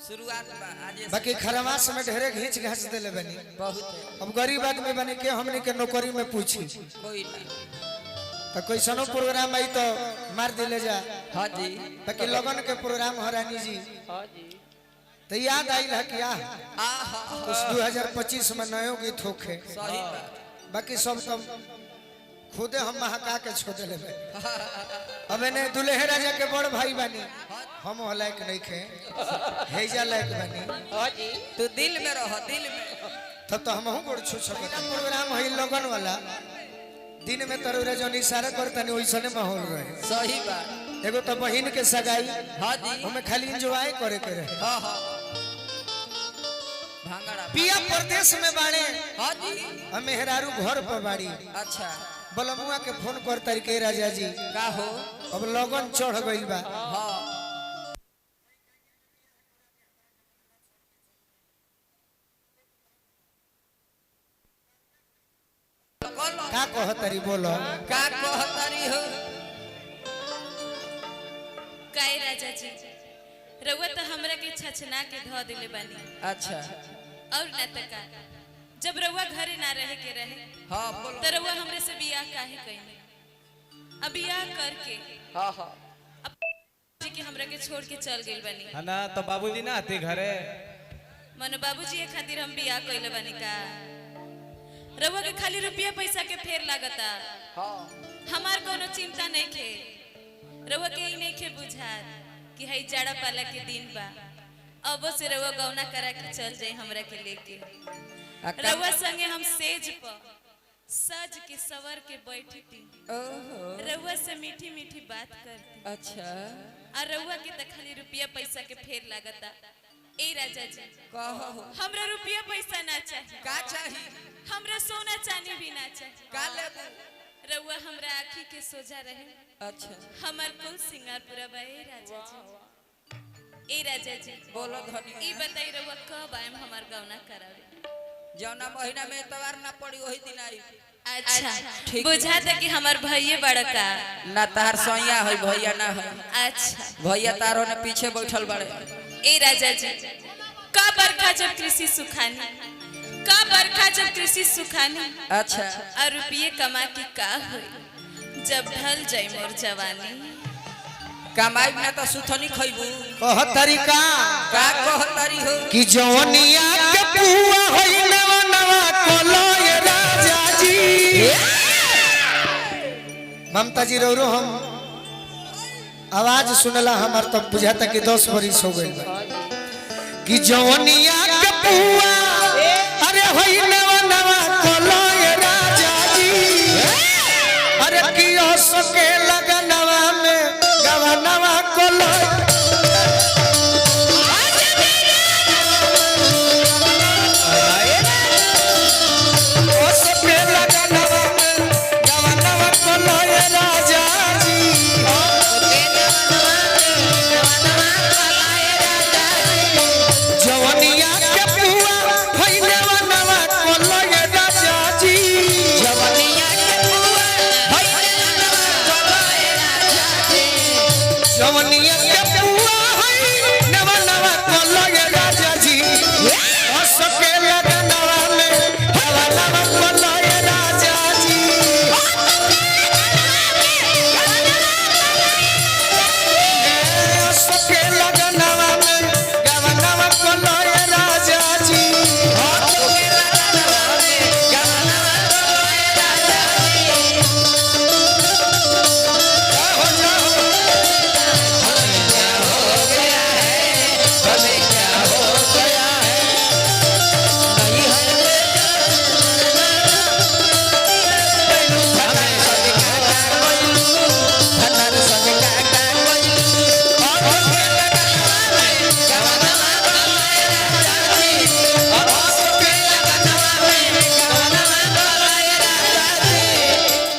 शुरुआत बाकी खरमास में ढेरे घींच घास देले बनी बहुत अब गरीब आदमी बने के हमने के नौकरी में पूछी कोई नहीं। तो कोई सनो प्रोग्राम आई तो मार दिले जा। हाँ जी बाकी लगन के प्रोग्राम हो रानी जी हाँ जी तो याद आई है क्या कुछ 2025 में नयो गीत होखे सही बाकी सब तो खुदे हम महका के छोड़ ले अब ने दुल्हे राजा के बड़ भाई बानी हम लायक नहीं खे हेजा लायक बानी हाँ जी तू दिल में रहो दिल में तब तो हम बड़ छू सकते प्रोग्राम है लगन वाला दिन में तरोरे जो इशारा करता नहीं वैसने माहौल रहे सही बात एगो तो बहिन के सगाई हाँ जी हमें खाली एंजॉय करे के रहे हाँ हाँ भांगड़ा पिया प्रदेश में बाड़े हाँ जी हम मेहरारू घर पर बाड़ी अच्छा बलमुआ के फोन कर तरीके राजा जी का हो अब लगन चढ़ गई बा हाँ का कहतरी बोलो का कहतरी हो काय राजा जी रउआ तो हमरा के छछना के ध दिले बानी। अच्छा और ना त का जब रउआ घरे ना रहे के रहे हाँ बोलो तो रउआ हमरे से बियाह काहे कइने अब बियाह करके हाँ हाँ अब जी के हमरा के छोड़ के चल गेल बानी है ना तो बाबूजी ना आते घरे मनो बाबूजी के खातिर हम बियाह कइले बानी का रउआ के खाली रुपया पैसा के फेर लागता हाँ हमार कोनो चिंता नहीं खे रउआ के नहीं खे बुझात कि हई जाड़ा पाला के दिन बा अब से रउआ गौना करा के चल जाए हमरा के लेके रउआ संगे हम सेज पर सज के सवर के बैठती ओहो रउआ से मीठी मीठी बात करती अच्छा और रउआ के त खाली रुपया पैसा के फेर लागता ए राजा जी कहो हमरा रुपया पैसा ना चाहिए का चाहिए हमरा सोना चांदी भी ना चाहिए का लेबू रउआ हमरा आँखी के सोजा रहे अच्छा हमार कुल सिंगार पूरा बा ए राजा जी ए राजा जी बोलो धनी ई बताई रउआ कब आएम हमार गौना करावे जौना महीना में तवार ना पड़ी वही दिन आई अच्छा ठीक बुझाता कि हमार भइये बड़का ना तार सैया है भैया ना है अच्छा भैया तारो ने पीछे बैठल बड़े ए राजा जी का बरखा जब कृषि सुखानी का बरखा जब कृषि सुखानी अच्छा और रुपये कमा की का होई जब ढल जाए मोर जवानी कमाई में तो सुथनी खइबू कहतरी का कहतरी हो कि जवनिया के पुआ होई नवा नवा कोलो ये राजा जी ममता जी रो हम आवाज सुनला हमार तब बुझाता कि 10 बरिस हो गई कि जवनिया के पुआ अरे होई नवा नवा कोलो ये राजा जी अरे कियो सके लगनवा में गवनवा कोलो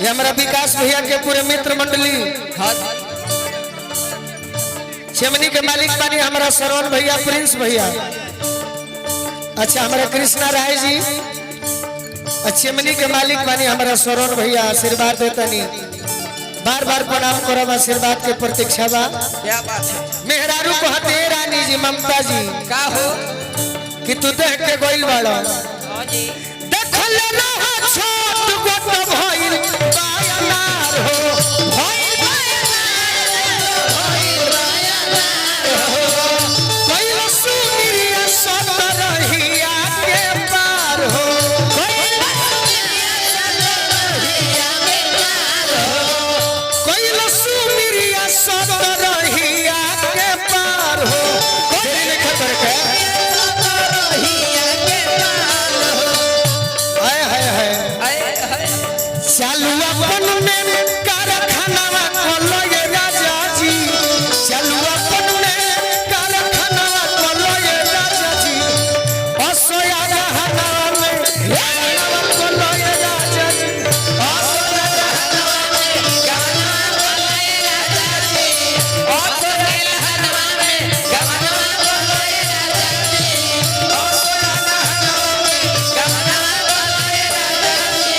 हमारा विकास भैया के पूरे मित्र मंडली चेमनी के मालिक बानी हमारा श्रवण भैया प्रिंस भैया अच्छा हमारा कृष्णा राय जी चेमनी के मालिक बानी हमारा श्रवण भैया आशीर्वाद देतनी बार बार प्रणाम करब आशीर्वाद के प्रतीक्षा बा क्या बात है मेहरारू को हते ममता जी का हो कि तू देख के गोइल बाड़ो हाँ जी देखल रहा छोट गोट भइल बायनार हो भइल बायनार हो कइल सुनिया सतरहिया के पार हो कइल सुनिया सतरहिया के पार हो तेरे खतर के चालू अपन में कारखाना खोलो ये राजा जी चालू अपन में कारखाना खोलो ये राजा जी असोया रहना में गाना खोलो ये राजा जी असोया रहना में गाना खोलो ये राजा जी असोया रहना में गाना खोलो ये राजा जी असोया रहना में गाना खोलो ये राजा जी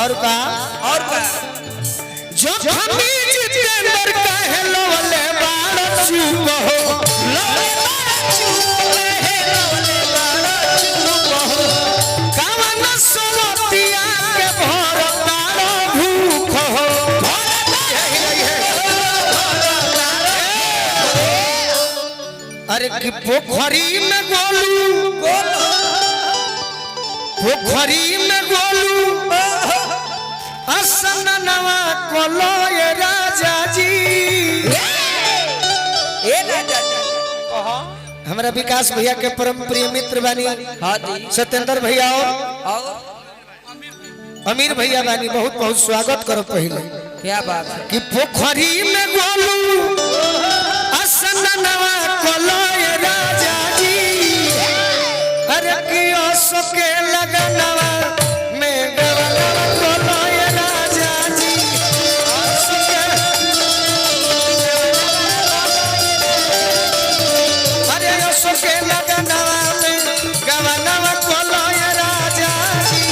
और का जो हमी जितेंद्र कहे लोले बाड़ चुप हो लोले बाड़ चुप है लोले बाड़ चुप हो कावन सोलतिया के भर तारो भूख हो अरे कि पोखरी में गोलू पोखरी में गोलू असननवा कोलो ये राजा जी ए राजा जी हमरा विकास भैया के परम प्रिय मित्र बानी हाँ जी सत्येंद्र भैया और अमीर भैया बानी बहुत बहुत स्वागत करो पहले क्या बात है कि पोखरी में गोलू असननवा कोलो ये राजा जी अरे कि असके लगनवा में गवनवा कोलो ये राजा जी असके अरे असके लगनवा में गवनवा कोलो ये राजा जी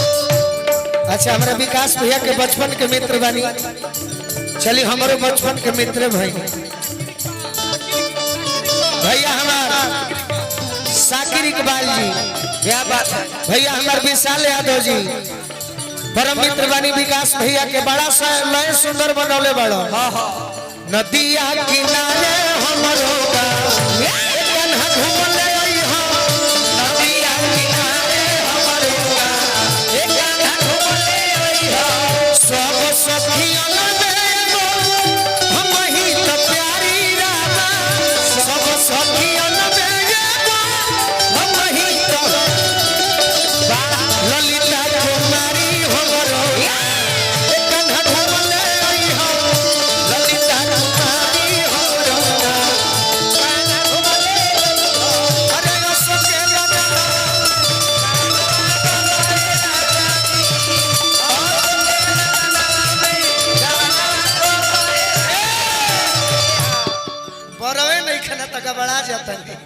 अच्छा हमारे विकास भैया के बचपन के मित्र बानी चलिए हमारे बचपन के मित्र भाई भैया हमारा साकिर इकबाल जी क्या बात है भैया हमारे विशाल यादव जी परम मित्र बानी विकास भैया के बड़ा सा लय सुंदर बनौले बड़ो हाँ हाँ नदिया किनारे हमरो गाँव कन्हा घूमले अइहो नदिया किनारे हमरो गाँव कन्हा घूमले अइहो सब सखियन बेगो हम ही तो प्यारी रामा सब सखियन बेगो हम ही तो ललिता कुमारी हमरो कन्हा घूमले अइहो ललिता कुमारी हमरो कन्हा घूमले अरे असके लगा बरवे नहीं खाना तक बड़ा जाता है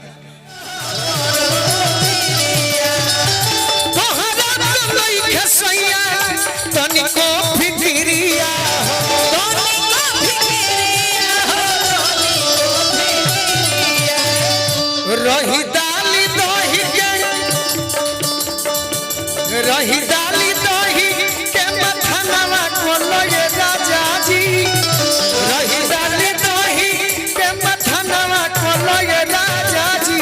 तोहरा नहीं खसैया तनिको फिकिरिया तनिको फिकिरिया रही दाली दही के रही दाली दही के मथनवा कोलो ये राजा जी रही दाली दही के मथनवा कोलो ये राजा जी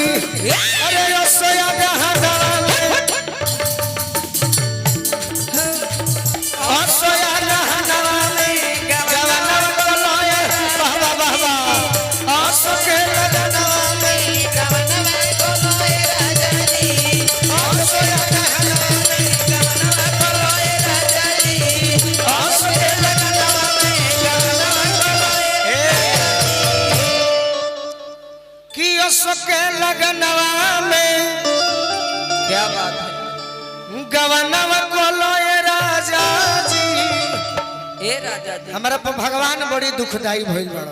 क्या बात है। गवनवा कोलो ए राजा जी ए राजा जी हमारा पर भगवान बड़ी दुखदाई भइल बड़ा